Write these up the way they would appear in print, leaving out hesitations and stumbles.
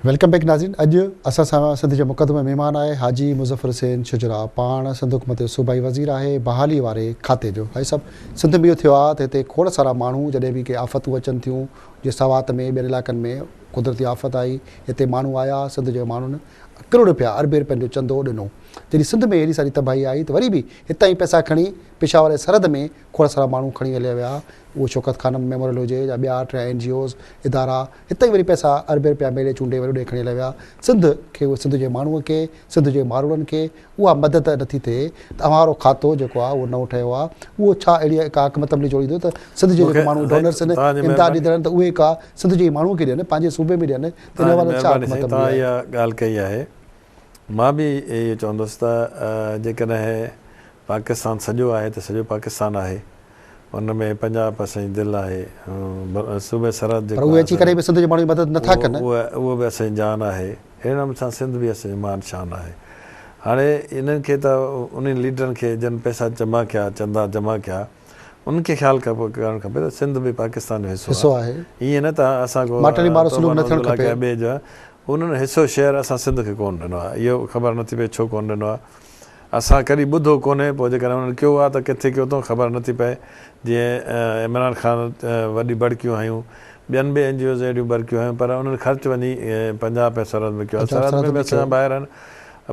Welcome back नाज़रीन। अॼु असां सां सिंध जे मुक़दमे महिमान आहे हाजी मुज़फ़र हुसैन शुजरा। पाण सिंध हुकूमत जो सूबाई वज़ीर आहे बहाली वारे खाते जो। भाई सभु सिंध में इहो थियो आहे त हिते खोड़ सारा माण्हू जॾहिं बि के आफ़तूं अचनि थियूं, जीअं सवात में ॿियनि इलाइक़नि में कुदरती आफ़त आई, हिते माण्हू आया, सिंध जे माण्हुनि करोड़ रुपया अरबे रुपयनि जो चंदो ॾिनो। जॾहिं सिंध में एॾी सारी तबाही आई त वरी बि हितां ई पैसा खणी पेशावर जे सरहद में खोड़ सारा माण्हू खणी हलिया विया। उहो शौकत खानम मेमोरियल हुजे या ॿिया टे NGOs इदारा, हितां ई वरी पैसा अरबे रुपया मेले चूंडे वरी ॾे खणी हलिया विया। सिंध खे, सिंध जे माण्हूअ खे, सिंध जे माण्हुनि खे उहा मदद नथी थिए त अवारो खातो जेको आहे उहो नओं ठहियो आहे। उहो छा अहिड़ी का हिकमत अमली जोड़ींदो त सिंध जे जेके माण्हू डोनर्स आहिनि, इमदाद ॾींदा आहिनि, त उहे का सिंध जे माण्हूअ खे ॾियनि, पंहिंजे सूबे में ॾियनि, त इन वारे छा हिकमत अमली आहे? इहा ॻाल्हि कई आहे। मां बि इहो चवंदुसि त जेकॾहिं पाकिस्तान सॼो आहे त सॼो पाकिस्तान आहे, उन में 50% दिलि आहे, सूबे सरहद उहे अची करे बि सिंध जे माण्हू जी मदद नथा कनि, उहो बि असांजी जान आहे। अहिड़े नमूने सां सिंध बि असांजी मान शान आहे। हाणे इन्हनि खे त उन लीडरनि खे जन पैसा जमा कया, चंदा जमा कया, उन्हनि खे ख़्यालु करणु खपे त सिंध बि पाकिस्तान जो हिसो आहे। ईअं न त असांखे ॿिए जो उन्हनि हिसो शेयर असां सिंध खे कोन ॾिनो आहे। इहो ख़बर नथी पए छो कोन ॾिनो आहे। असां कॾहिं ॿुधो कोन्हे, पोइ जेकॾहिं उन्हनि कयो आहे त किथे कयो अथऊं ख़बर नथी पए। जीअं इमरान ख़ान वॾी बड़कियूं हयूं, ॿियनि बि NGOs अहिड़ियूं बड़कियूं हयूं, पर उन्हनि ख़र्चु वञी पंजाब ऐं सरहद में कयो। सरहद में बि असांजा ॿाहिरि आहिनि,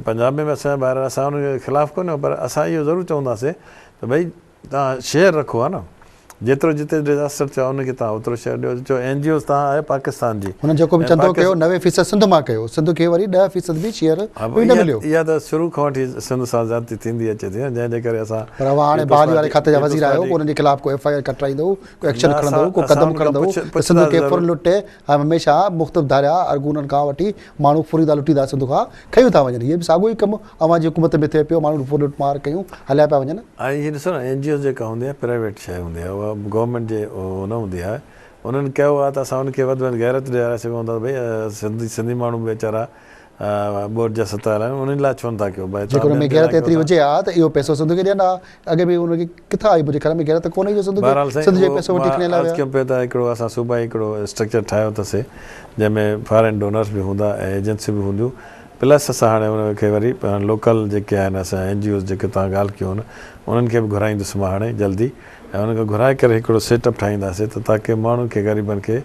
पंजाब में बि असांजा ॿाहिरि आहिनि, असां उनखे ख़िलाफ़ु कोन आहियूं, पर असां इहो ज़रूरु चवंदासीं त भई तव्हां शेयर रखो आहे न, जेतिरो जिते डिज़ास्टर थियो आहे उनखे तव्हां ओतिरो शेयर ॾियो। जो NGOs तव्हां आहे पाकिस्तान जी, हुन जेको बि चंदो कयो 90% सिंध मां कयो, सिंध खे वरी 10% बि शेयर न मिलियो। इहा त शुरू खां वठी सिंध सां ज़्यादती थींदी अचे थी, जंहिंजे करे असां पर हाणे बहाली वारे खाते जा वज़ीर आहियो, उन्हनि जे ख़िलाफ़ को FIR कटाईंदो, को एक्शन खणंदो, को क़दम खणंदो, सिंध खे फुर लुटे। हमेशह मुख़्तलिफ़ धारिया अरगूननि खां वठी माण्हू फुरीदा लुटीदा सिंध खां खयूं था वञनि। इहे बि साॻियो ई कमु अवां जी हुकूमत में थिए पियो, माण्हू फुर लुट मार कयूं हलिया पिया वञनि। ऐं हीअ ॾिसो न, NGOs जेका हूंदी आहे प्राइवेट शइ हूंदी आहे, उहा गवर्नमेंट जे न हूंदी आहे। उन्हनि कयो आहे त असां उनखे वधि में वधि गैरत ॾियारे सघूं था। भई सिंधी माण्हू बि वीचारा बोर्ड जा सतायल आहिनि, उन्हनि लाइ छो नथा कयो? भई जेकर में गैरत एतिरी हुजे हा त इहो पैसो सिंध खे ॾियंदा। अॻे बि उनखे किथां आई? मुंहिंजे घर में गैरत कोन्हे जो सिंध जे पैसो वठी खणी हलिया विया। पियो त हिकिड़ो असां सूबाई हिकिड़ो स्ट्रक्चर ठाहियो अथसीं, जंहिंमें फॉरेन डोनर्स बि हूंदा ऐं एजेंसियूं बि हूंदियूं, प्लस असां हाणे उनखे वरी लोकल जेके आहिनि असां NGOs जेके तव्हां ॻाल्हि कयो न, उन्हनि खे बि घुराईंदुसि मां हाणे जल्दी, ऐं उनखे घुराए करे हिकिड़ो सेटअप ठाहींदासीं त ताकी माण्हुनि खे ग़रीबनि खे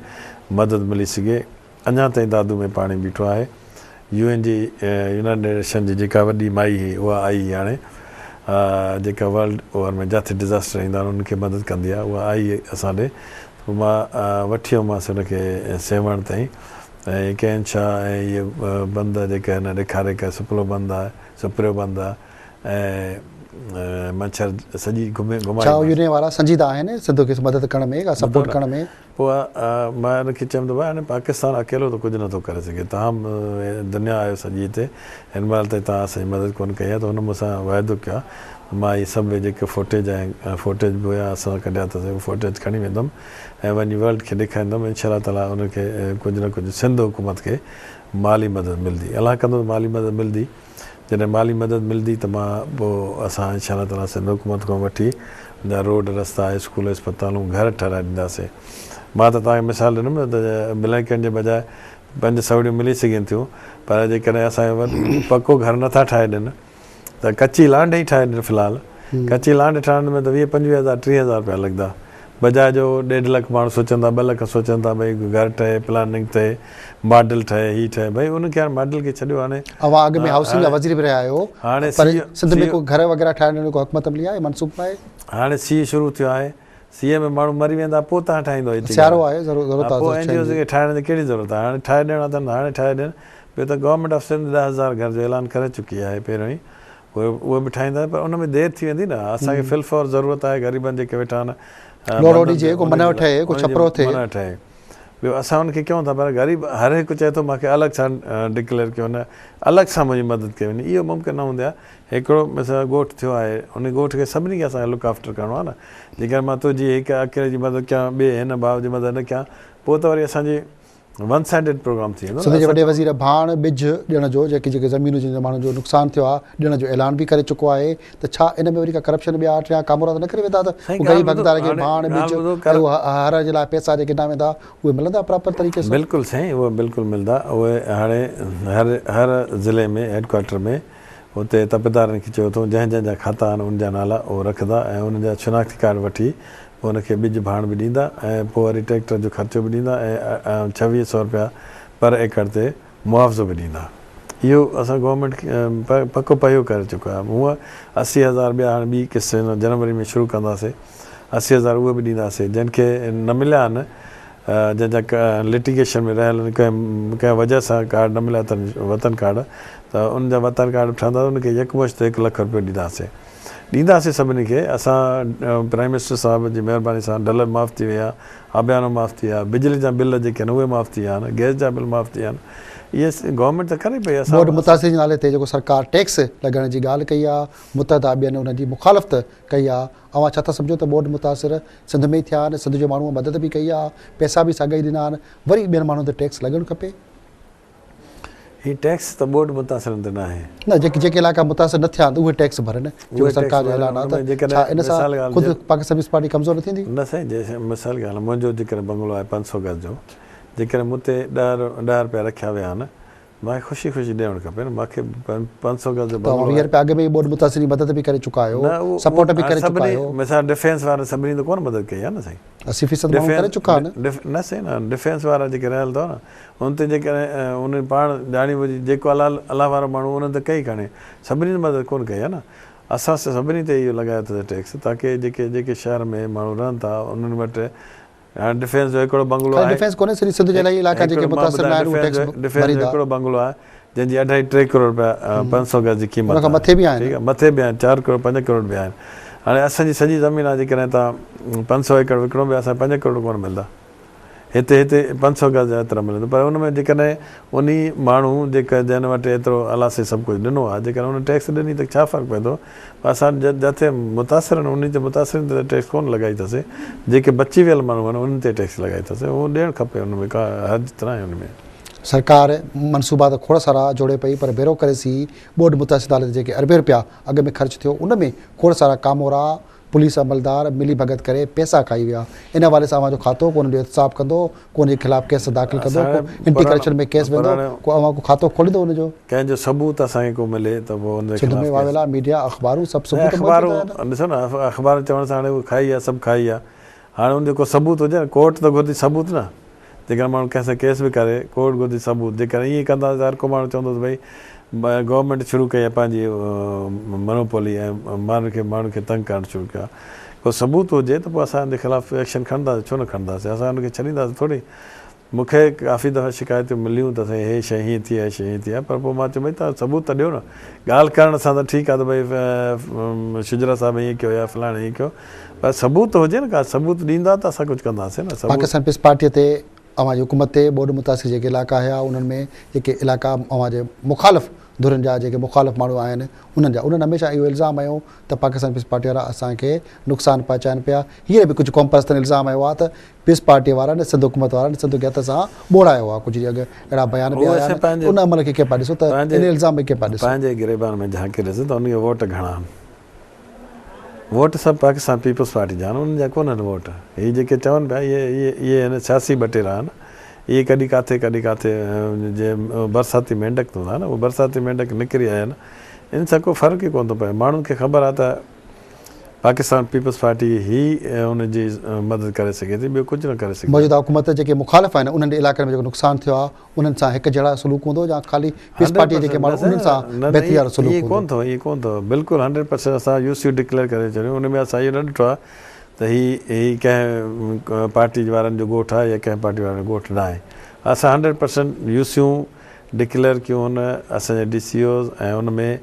मदद मिली सघे। अञा ताईं दादू में पाणी बीठो आहे। UN जी यूनाइटेड नेशन जी जेका वॾी माई हुई उहा आई हाणे, जेका वर्ल्ड ओवर में जिथे डिज़ास्टर ईंदा आहिनि उन्हनि खे मदद कंदी आहे, उहा आई असां ॾे। पोइ मां वठी वियोमांसि हुनखे सेवण ताईं, ऐं कैन शाह ऐं इहे बंद जेके आहिनि ॾेखारे करे सुपिरो बंदि आहे, सुपिरियो बंदि आहे, ऐं मच्छर सॼी घुमाए वारा संजीदा आहिनि सिंध खे मदद करण में, सपोर्ट करण में। पोइ मां हिनखे चयुमि त भई हाणे पाकिस्तान अकेलो त कुझु नथो करे सघे, तव्हां दुनिया आहियो सॼी हिते, हिन महिल ताईं तव्हां असांजी मदद कोन कई आहे। त हुन मूंसां वाइदो कयो आहे, मां इहे सभु जेके फुटेज बि हुया असां कढिया अथसि, फुटेज खणी वेंदुमि ऐं वञी वर्ल्ड खे ॾेखारींदुमि। इंशा ताला उनखे कुझु न कुझु सिंध हुकूमत खे माली मदद मिलंदी। अलाह कंदो माली मदद मिलंदी। जॾहिं माली मदद मिलंदी त मां पोइ असां इंशा ताला सिंध हुकूमत खां वठी रोड रस्ता, स्कूल, अस्पतालूं, घर ठाराए ॾींदासीं। मां त तव्हांखे मिसाल ॾिनमि न त ब्लैंकेट जे बजाए 5 सवड़ियूं मिली सघनि थियूं, पर जेकॾहिं असांखे पको घर नथा ठाहे ॾियनि त कची लांड ई ठाहे ॾियनि। फ़िलहालु कची लांड ठाहिण में त 20-25 हज़ार 30 हज़ार रुपया लॻंदा, बजाए जो 1.5 लख माण्हू सोचनि था, 2 लख सोचनि था भई घर ठहे, प्लानिंग थिए, मॉडल ठहे, हीअ ठहे। भई उनखे हाणे मॉडल खे छॾियो। हाणे अवां अॻु में हाउसिंग जा वज़ीर बि रहिया आहियो, हाणे सिंध में को घर वग़ैरह ठाहिण जो हुकूमत अमली आहे, मनसूबो आहे? हाणे सीउ शुरू थियो आहे, सीए में माण्हू मरी वेंदा, पोइ तव्हां ठाहींदो हिते सियारो आहे, ज़रूरत आहे। पोइ NGOs खे ठाहिण जी कहिड़ी ज़रूरत आहे? हाणे ठाहे ॾियणा अथनि, हाणे ठाहे ॾियनि। ॿियो त गवर्नमेंट ऑफ सिंध 10,000 घर जो ऐलान करे चुकी आहे पहिरियों ई, उहे बि ठाहींदा, पर उन में देरि थी वेंदी न। असांखे फिलफॉर ज़रूरत आहे ग़रीबनि जेके वेठा आहिनि, ठहे। ॿियो असां उनखे कयूं था, पर ग़रीब हर हिकु चए थो मूंखे अलॻि सां डिक्लेयर कयो, न अलॻि सां मुंहिंजी मदद कई वञे, इहो मुमकिन न हूंदी आहे। हिकिड़ो मिसाल ॻोठु थियो आहे, उन ॻोठ खे सभिनी खे असांखे लुक आफ्टर करिणो आहे न। जेकर मां तुंहिंजी हिकु अकेले जी मदद कयां, ॿिए हिन भाउ जी मदद न कयां, पोइ त वरी असांजी वन साइडेड प्रोग्राम थी वेंदो सिंध जे वॾे वज़ीर भाण ॿिज ॾियण जो जेके ज़मीनूं जिन माण्हुनि जो नुक़सानु थियो आहे ॾियण जो ऐलान बि करे चुको आहे त छा इन में वरी का करप्शन ॿिया टिया कामोरा त न करे वेंदा त ग़रीब हक़दार खे भाण ॿिज हर जे लाइ पैसा जेके ॾिना वेंदा उहे मिलंदा प्रॉपर तरीक़े सां? बिल्कुलु साईं, उहे बिल्कुलु मिलंदा। उहे हाणे हर ज़िले में हेडक्वाटर में हुते तपेदारनि खे चयो अथऊं जंहिंजा खाता आहिनि उन जा नाला उहे रखंदा ऐं उन्हनि जा शिनाख़्ती कार्ड वठी पोइ उनखे ॿिज भाण बि ॾींदा ऐं पोइ वरी ट्रैक्टर जो ख़र्चो बि ॾींदा ऐं 2600 रुपया पर एकड़ ते मुआवज़ो बि ॾींदा। इहो असां गवर्नमेंट खे पको पयो करे चुका आहे। हूअं 80,000 ॿिया हाणे ॿी किस्त जनवरी में शुरू कंदासीं, 80,000 उहे बि ॾींदासीं जिनखे न मिलिया आहिनि, जंहिंजा लिटिगेशन में रहियल आहिनि, कंहिं वजह सां कार्ड न मिलिया अथनि वतन कार्ड, त उनजा वतन कार्ड ठहंदा उनखे यकमुश्त 1 लख रुपयो ॾींदासीं सभिनी खे। असां प्राइम मिनिस्टर साहिब जी महिरबानी सां डलर माफ़ थी विया, आबियानो माफ़ थी विया, बिजली जा बिल जेके आहिनि उहे माफ़ थी विया आहिनि, गैस जा बिल माफ़ थी विया आहिनि। इहे गवर्नमेंट त करे पई। असां बोर्ड मुतासिर जे नाले ते जेको सरकार टैक्स लॻाइण जी ॻाल्हि कई आहे, मुतहदा ॿियनि उनजी मुखालफ़त कई आहे, अवां छा था सम्झो त बोर्ड मुतासिर सिंध में ई थिया आहिनि, सिंध जो माण्हूअ मदद बि कई आहे, पैसा बि साॻा ई ॾिना आहिनि, वरी ॿियनि माण्हुनि ते टैक्स लॻणु खपे? हीउ टैक्स त बोर्ड मुतासिरनि ते न आहे न, जेके इलाइक़ा मुतासिर न थिया आहिनि उहे टैक्स भरनि, जो सरकार जो ऐलान आहे त छा इन सां ख़ुदि पाकिस्तान पीपल्स पार्टी कमज़ोर न थींदी? न साईं, जैसे मिसाल ॻाल्हि, मुंहिंजो जेकर बंगलो आहे 500 गज जो, जेकर मूं ते 10 रुपया रखिया विया आहिनि, मूंखे ख़ुशी ॾियणु खपे न। मूंखे 500 गज जो 20 रुपया अॻु में ई बोर्ड मुतासिर मदद बि करे चुका आहियो, सपोर्ट बि करे चुका आहियो। मिसाल डिफेंस वारनि सभिनी त कोन मदद कई आहे न साईं, 80% माण्हू करे चुका आहिनि न साईं। न डिफेंस वारा जेके रहियल अथव न, उन ते जेकॾहिं उन पाण ॼाणी बुॼी जेको अलाह वारो माण्हू उन्हनि त कई खणे, सभिनी मदद कोन कई आहे न। असां सभिनी ते इहो लॻायो अथसि टैक्स, ताकी जेके शहर में माण्हू रहनि था उन्हनि वटि हाणे डिफेंस जो हिकिड़ो बंगलो आहे, डिफेंस कोन्हे सिर्फ़ु सिंध जे इलाइक़ा जेके मुतासिर न आहिनि डिफेंस जो हिकिड़ो बंगलो आहे जंहिंजी 2.5-3 करोड़ रुपया 500 गज जी क़ीमत आहे, मथे बि आहिनि, ठीकु आहे, मथे बि आहिनि, 4 करोड़ 5 करोड़ बि आहिनि। हाणे असांजी सॼी ज़मीन आहे जेकॾहिं तव्हां 500 एकड़ विकिणो बि असां 5 करोड़ कोन मिलंदा, हिते 500 गज एतिरा मिलंदो। पर उन में जेकॾहिं उन माण्हू जेका जंहिं वटि एतिरो अलाह से सभु कुझु ॾिनो आहे, जेकॾहिं उन टैक्स ॾिनी त छा फ़र्क़ु पवंदो? असां जिथे मुतासिर आहिनि उन जे मुतासिर ते टैक्स कोन लॻाई अथसि, जेके बची वियल माण्हू आहिनि उन्हनि ते टैक्स लॻाई अथसि, उहो ॾियणु खपे। उन में का हद त न आहे। उन में सरकार मनसूबा त खोड़ सारा जोड़े पई, पर ब्यूरोक्रेसी बोर्ड मुतासिर नाले ते जेके अरबे रुपया अॻु में ख़र्च थियो उन में खोड़ सारा कामोरा पुलिस अमलदार मिली भगत करे पैसा खाई विया। इन हवाले सां अवां जो खातो को हुन जो एहतिसाब कंदो, को हुन जे ख़िलाफ़ केस दाख़िल कंदो, को एंटी करप्शन में केस वेंदो, को अवां को खातो खोलींदो हुनजो? कंहिंजो सबूत असांखे को मिले त पोइ सिंध में वावेला मीडिया अख़बारूं सभु सबूत ॾिसो न, अख़बार चवण सां हाणे उहा खाई आहे, सभु खाई आहे। हाणे हुनजो को सबूत हुजे न, कोर्ट त घुरंदी सबूत न, जेकॾहिं माण्हू कंहिंसां केस बि करे कोर्ट घुरंदी सबूत। जेकॾहिं ईअं कंदासीं हर को माण्हू चवंदो त भई गवर्नमेंट शुरू कई आहे पंहिंजी मोनोपोली ऐं माण्हू खे तंग करणु शुरू कयो आहे, को सबूत हुजे त पोइ असां हुनजे ख़िलाफ़ु एक्शन खणंदासीं, छो न खणंदासीं? असां हुनखे छॾींदासीं थोरी। मूंखे काफ़ी दफ़ा शिकायतूं मिलियूं त साईं हे शइ हीअं थी आहे, शइ हीअं थी आहे, पर पोइ मां चयो भई तव्हां सबूत त ॾियो न। ॻाल्हि करण सां त ठीकु आहे त भई शुजरा साहिब ईअं कयो या फलाणे ईअं कयो, पर सबूत हुजे न, का सबूत ॾींदा त असां कुझु कंदासीं न। पाकिस्तान पीपल्स पार्टीअ ते अवां जी हुकूमत ते बोर्ड मुतासिर जेके इलाइक़ा हुआ उन्हनि में जेके इलाइक़ा अवां जे मुखालिफ़ धुरनि जा जेके मुखालिफ़ माण्हू आहिनि उन्हनि हमेशह इहो इल्ज़ाम आयो त पाकिस्तान पीपल्स पार्टी वारा असांखे नुक़सानु पहुचाइनि पिया। हीअं बि कुझु क़ौमपरस्तनि इल्ज़ाम आयो आहे त पीपल्स पार्टी वारनि सिंध हुकूमत वारनि सिंध खे हथ सां ॿोड़ायो आहे। कुझु ॾींहं अॻु अहिड़ा बयान बि आया आहिनि, उन अमल खे के पिया ॾिसो त इन इल्ज़ाम में के पिया ॾिसो? पंहिंजे गिरेबान में झांके ॾिसो त उनखे वोट घणा आहिनि। वोट सभु पाकिस्तान पीपल्स पार्टी जा आहिनि, उन्हनि जा कोन आहिनि वोट। हीअ जेके चवनि पिया इहे आहिनि सियासी बटेरा आहिनि। इहे कॾहिं किथे जे बरसाती मेंढक हूंदा न, उहे बरसाती मेंढक निकिरी आया आहिनि। इन सां को फ़र्क़ु ई कोन थो पए। माण्हुनि खे ख़बर आहे त पाकिस्तान पीपल्स पार्टी ई हुनजी मदद करे सघे थी, ॿियो कुझु न करे सघे। मौजूदा हुकूमत जेके मुखालिफ़ आहिनि उन्हनि इलाइक़नि में जेको नुक़सानु थियो आहे उन्हनि सां हिकु जहिड़ा सलूक हूंदो या ख़ाली पीपल्स पार्टी जेके माण्हू उन्हनि सां बहितरीन सलूक? ईअं कोन थो, ईअं कोन थो, बिल्कुलु 100% असां UC डिक्लेयर करे छॾियूं। उन में असां इहो न ॾिठो आहे त हीअ कंहिं पार्टी वारनि जो ॻोठु आहे या कंहिं पार्टी वारनि जो ॻोठु न आहे। असां 100% UCयूं डिक्लेयर कयूं हुन असांजे DCOs ऐं उन में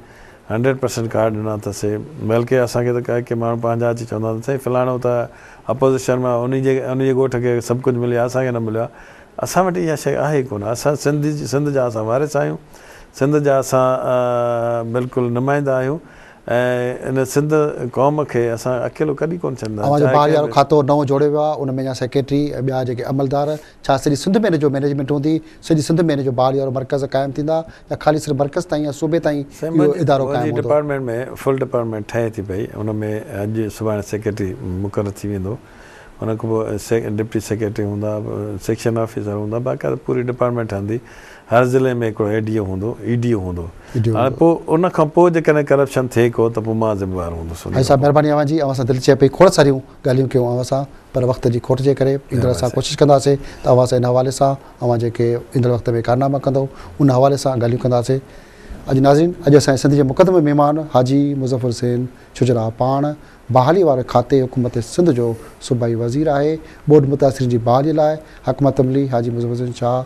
100% कार्ड ॾिना अथसि। बल्कि असांखे त के माण्हू पंहिंजा अची चवंदा त साईं फलाणो त अपोज़िशन मां उनजे ॻोठ खे सभु कुझु मिलियो आहे, असांखे न मिलियो आहे। असां वटि इहा शइ आहे ई कोन। असां सिंध जा असां वारिस आहियूं, सिंध जा असां बिल्कुलु नुमाइंदा आहियूं ऐं इन सिंध क़ौम खे असां अकेलो कॾहिं कोन छॾंदा जो बहाली वारो खातो नओं जोड़ियो वियो आहे उन में या सेक्रेटरी ॿिया जेके अमलदार छा सॼी सिंध में जो मैनेजमेंट हूंदी सॼी सिंध में जो बहाली वारो मर्कज़ क़ाइमु थींदा या ख़ाली सिर्फ़ु मर्कज़ ताईं या सूबे ताईं इहो इदारो क़ाइमु हूंदो? डिपार्टमेंट में फुल डिपार्टमेंट ठहे थी पई उन में अॼु सुभाणे सेक्रेटरी मुक़ररु थी वेंदो उन खां पोइ डिप्टी सेक्रेटरी हूंदा सेक्शन ऑफिसर हूंदा बाक़ाइदा पूरी डिपार्टमेंट ठहंदी हर ज़िले में हिकिड़ो एडीओ हूंदो ईडीओ हूंदो हाणे पोइ उन खां पोइ जेकॾहिं करप्शन थिए को त पोइ मां ज़िम्मेवारु हूंदुसि भाई साहब महिरबानी अवां जी अवां सां दिलि चए पई खोड़ सारियूं ॻाल्हियूं कयूं अवां सां पर वक़्त जी खोट जे करे ईंदड़ असां कोशिशि कंदासीं त अवां सां इन हवाले सां अवां जेके ईंदड़ वक़्त में कारनामा कंदो उन हवाले सां ॻाल्हियूं कंदासीं अॼु नाज़रीन अॼु असांजे सिंध जे मुक़दमे महिमान हाजी मुज़फ़र हुसैन छुजरा पाण बहाली वारे खाते हुकूमत सिंध जो सूबाई वज़ीर आहे बोर्ड मुतासिरीन जी बहाली लाइ हकमत अमली हाजी मुज़फ़र हुसैन शाह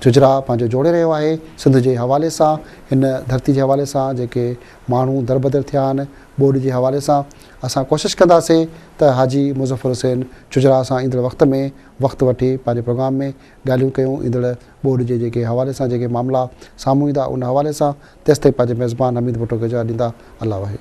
छुजरा पंहिंजो जोड़े रहियो आहे सिंध जे हवाले सां हिन धरती जे हवाले सां जेके माण्हू दरबदर थिया आहिनि बोर्ड जे हवाले सां असां कोशिशि कंदासीं त हाजी मुज़फ़र हुसैन छुजरा सां ईंदड़ वक़्त में वक़्तु वठी पंहिंजे प्रोग्राम में ॻाल्हियूं कयूं ईंदड़ बोर्ड जे जेके हवाले सां जेके मामला साम्हूं ईंदा उन हवाले सां तेसिताईं पंहिंजे मेज़बान हमीद भुट्टो खे इजाज़त ॾींदा अल्लाह वाहे।